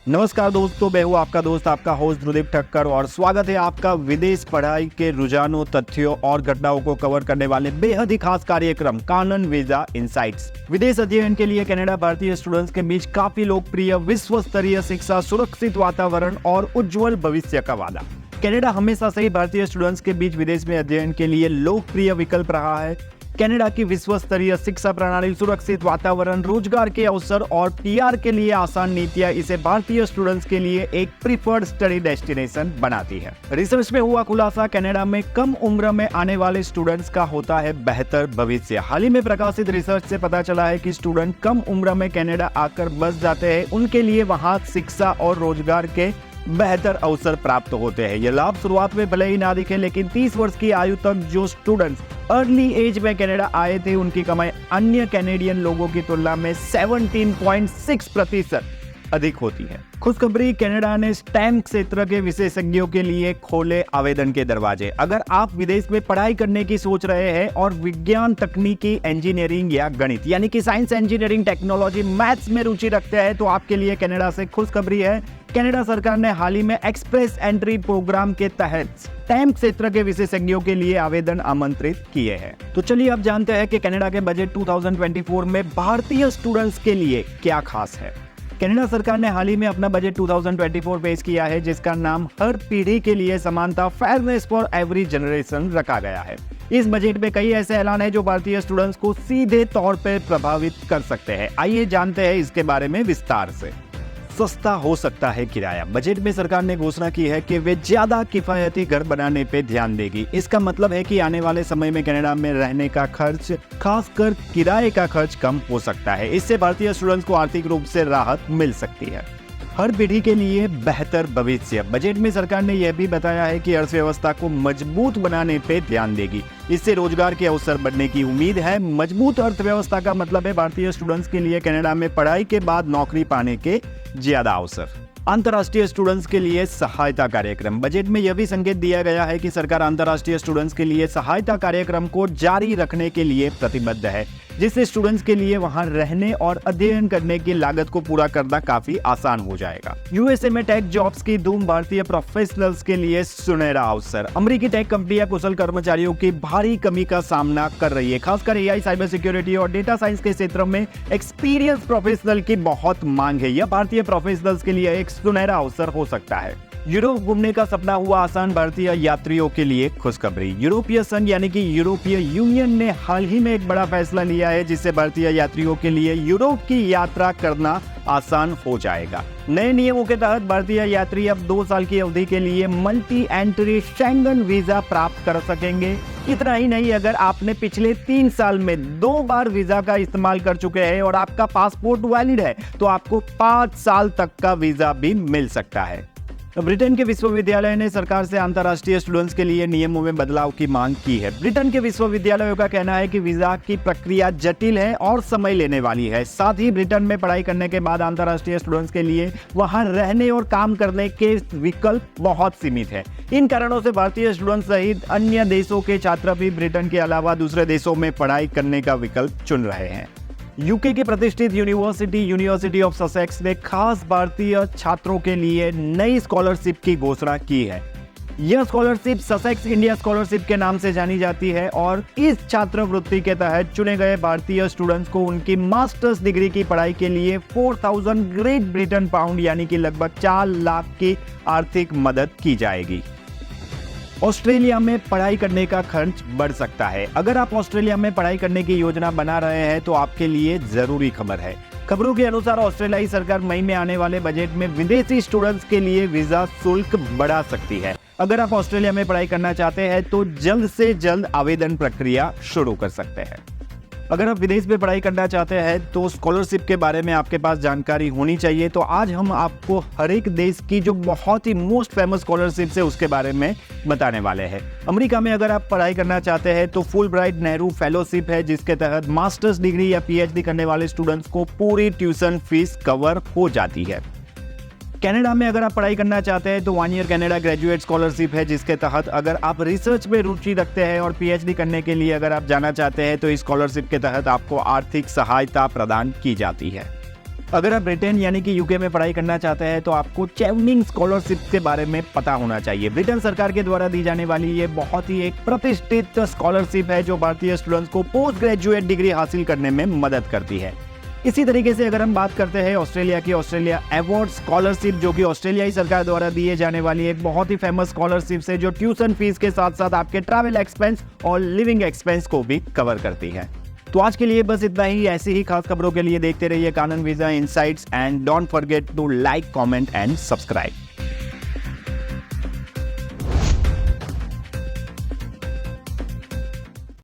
नमस्कार दोस्तों, मैं हूँ आपका दोस्त, आपका होस्ट ध्रुदीप ठक्कर और स्वागत है आपका विदेश पढ़ाई के रुझानों, तथ्यों और घटनाओं को कवर करने वाले बेहद ही खास कार्यक्रम कानन वीजा इनसाइट्स। विदेश अध्ययन के लिए कनाडा भारतीय स्टूडेंट्स के बीच काफी लोकप्रिय, विश्व स्तरीय शिक्षा, सुरक्षित वातावरण और उज्जवल भविष्य का वादा। कनाडा हमेशा से ही भारतीय स्टूडेंट्स के बीच विदेश में अध्ययन के लिए लोकप्रिय विकल्प रहा है। कनाडा की विश्व स्तरीय शिक्षा प्रणाली, सुरक्षित वातावरण, रोजगार के अवसर और पीआर के लिए आसान नीतियां इसे भारतीय स्टूडेंट्स के लिए एक प्रीफर्ड स्टडी डेस्टिनेशन बनाती है। रिसर्च में हुआ खुलासा, कनाडा में कम उम्र में आने वाले स्टूडेंट्स का होता है बेहतर भविष्य। हाल ही में प्रकाशित रिसर्च से पता चला है कि स्टूडेंट कम उम्र में कनाडा आकर बस जाते हैं, उनके लिए वहां शिक्षा और रोजगार के बेहतर अवसर प्राप्त होते हैं। ये लाभ शुरुआत में भले ही ना दिखे, लेकिन 30 वर्ष की आयु तक जो स्टूडेंट्स अर्ली एज में कनाडा आए थे, उनकी कमाई अन्य कैनेडियन लोगों की तुलना में 17.6% अधिक होती है। खुशखबरी, कनाडा ने स्टेम क्षेत्र के विशेषज्ञों के लिए खोले आवेदन के दरवाजे। अगर आप विदेश में पढ़ाई करने की सोच रहे हैं और विज्ञान, तकनीकी, इंजीनियरिंग या गणित यानी कि साइंस, इंजीनियरिंग, टेक्नोलॉजी, मैथ्स में रुचि रखते हैं तो आपके लिए कनाडा से खुशखबरी है। कनाडा सरकार ने हाल ही में एक्सप्रेस एंट्री प्रोग्राम के तहत स्टेम क्षेत्र के विशेषज्ञों के लिए आवेदन आमंत्रित किए हैं। तो चलिए अब जानते हैं कि कनाडा के बजट 2024 में भारतीय स्टूडेंट्स के लिए क्या खास है। कनाडा सरकार ने हाल ही में अपना बजट 2024 पेश किया है, जिसका नाम हर पीढ़ी के लिए समानता, फेयरनेस फॉर एवरी जनरेशन रखा गया है। इस बजट में कई ऐसे ऐलान हैं जो भारतीय स्टूडेंट्स को सीधे तौर पर प्रभावित कर सकते हैं। आइए जानते हैं इसके बारे में विस्तार से। सस्ता हो सकता है किराया। बजट में सरकार ने घोषणा की है कि वे ज्यादा किफायती घर बनाने पे ध्यान देगी। इसका मतलब है कि आने वाले समय में कनाडा में रहने का खर्च, खासकर किराए का खर्च, कम हो सकता है। इससे भारतीय स्टूडेंट्स को आर्थिक रूप से राहत मिल सकती है। हर पीढ़ी के लिए बेहतर भविष्य। बजट में सरकार ने यह भी बताया है कि अर्थव्यवस्था को मजबूत बनाने पे ध्यान देगी। इससे रोजगार के अवसर बढ़ने की उम्मीद है। मजबूत अर्थव्यवस्था का मतलब है भारतीय स्टूडेंट्स के लिए कनाडा में पढ़ाई के बाद नौकरी पाने के ज्यादा अवसर। अंतर्राष्ट्रीय स्टूडेंट्स के लिए सहायता कार्यक्रम। बजट में यह भी संकेत दिया गया है कि सरकार अंतर्राष्ट्रीय स्टूडेंट्स के लिए सहायता कार्यक्रम को जारी रखने के लिए प्रतिबद्ध है, जिससे स्टूडेंट्स के लिए वहां रहने और अध्ययन करने की लागत को पूरा करना काफी आसान हो जाएगा। यूएसए में टेक जॉब्स की धूम, भारतीय प्रोफेशनल्स के लिए सुनहरा अवसर। अमेरिकी टेक कंपनियां कुशल कर्मचारियों की भारी कमी का सामना कर रही है। खासकर एआई, साइबर सिक्योरिटी और डेटा साइंस के क्षेत्र में एक्सपीरियंस प्रोफेशनल की बहुत मांग है। यह भारतीय प्रोफेशनल्स के लिए एक सुनहरा अवसर हो सकता है। यूरोप घूमने का सपना हुआ आसान, भारतीय यात्रियों के लिए खुशखबरी। यूरोपीय संघ यानी कि यूरोपीय यूनियन ने हाल ही में एक बड़ा फैसला लिया है, जिससे भारतीय यात्रियों के लिए यूरोप की यात्रा करना आसान हो जाएगा। नए नियमों के तहत भारतीय यात्री अब 2 साल की अवधि के लिए मल्टी एंट्री शेंगन वीजा प्राप्त कर सकेंगे। इतना ही नहीं, अगर आपने पिछले 3 साल में 2 बार वीजा का इस्तेमाल कर चुके हैं और आपका पासपोर्ट वैलिड है, तो आपको 5 साल तक का वीजा भी मिल सकता है। ब्रिटेन के विश्वविद्यालय ने सरकार से अंतर्राष्ट्रीय स्टूडेंट्स के लिए नियमों में बदलाव की मांग की है। ब्रिटेन के विश्वविद्यालयों का कहना है कि वीजा की प्रक्रिया जटिल है और समय लेने वाली है। साथ ही ब्रिटेन में पढ़ाई करने के बाद अंतर्राष्ट्रीय स्टूडेंट्स के लिए वहां रहने और काम करने के विकल्प बहुत सीमित है। इन कारणों से भारतीय स्टूडेंट्स सहित अन्य देशों के छात्र भी ब्रिटेन के अलावा दूसरे देशों में पढ़ाई करने का विकल्प चुन रहे हैं। यूके की प्रतिष्ठित यूनिवर्सिटी ऑफ ससेक्स ने खास भारतीय छात्रों के लिए नई स्कॉलरशिप की घोषणा की है। यह स्कॉलरशिप ससेक्स इंडिया स्कॉलरशिप के नाम से जानी जाती है और इस छात्रवृत्ति के तहत चुने गए भारतीय स्टूडेंट्स को उनकी मास्टर्स डिग्री की पढ़ाई के लिए 4000 ग्रेट ब्रिटेन पाउंड यानी कि लगभग 4 लाख की आर्थिक मदद की जाएगी। ऑस्ट्रेलिया में पढ़ाई करने का खर्च बढ़ सकता है। अगर आप ऑस्ट्रेलिया में पढ़ाई करने की योजना बना रहे हैं तो आपके लिए जरूरी खबर है। खबरों के अनुसार ऑस्ट्रेलियाई सरकार मई में आने वाले बजट में विदेशी स्टूडेंट्स के लिए वीजा शुल्क बढ़ा सकती है। अगर आप ऑस्ट्रेलिया में पढ़ाई करना चाहते हैं तो जल्द से जल्द आवेदन प्रक्रिया शुरू कर सकते हैं। अगर आप विदेश में पढ़ाई करना चाहते हैं तो स्कॉलरशिप के बारे में आपके पास जानकारी होनी चाहिए। तो आज हम आपको हर एक देश की जो बहुत ही मोस्ट फेमस स्कॉलरशिप है उसके बारे में बताने वाले हैं। अमेरिका में अगर आप पढ़ाई करना चाहते हैं तो फुल ब्राइट नेहरू फेलोशिप है, जिसके तहत मास्टर्स डिग्री या पीएचडी करने वाले स्टूडेंट्स को पूरी ट्यूशन फीस कवर हो जाती है। कनाडा में अगर आप पढ़ाई करना चाहते हैं तो 1 ईयर कनाडा ग्रेजुएट स्कॉलरशिप है, जिसके तहत अगर आप रिसर्च में रुचि रखते हैं और पीएचडी करने के लिए अगर आप जाना चाहते हैं तो इस स्कॉलरशिप के तहत आपको आर्थिक सहायता प्रदान की जाती है। अगर आप ब्रिटेन यानी कि यूके में पढ़ाई करना चाहते हैं तो आपको चेवनिंग स्कॉलरशिप के बारे में पता होना चाहिए। ब्रिटेन सरकार के द्वारा दी जाने वाली ये बहुत ही एक प्रतिष्ठित स्कॉलरशिप है जो भारतीय स्टूडेंट्स को पोस्ट ग्रेजुएट डिग्री हासिल करने में मदद करती है। इसी तरीके से अगर हम बात करते हैं ऑस्ट्रेलिया की, ऑस्ट्रेलिया अवार्ड स्कॉलरशिप जो कि ऑस्ट्रेलियाई सरकार द्वारा दिए जाने वाली एक बहुत ही फेमस स्कॉलरशिप है जो ट्यूशन फीस के साथ साथ आपके ट्रैवल एक्सपेंस और लिविंग एक्सपेंस को भी कवर करती है। तो आज के लिए बस इतना ही। ऐसी ही खास खबरों के लिए देखते रहिए Kanan visa insights and don't forget to like, comment and subscribe.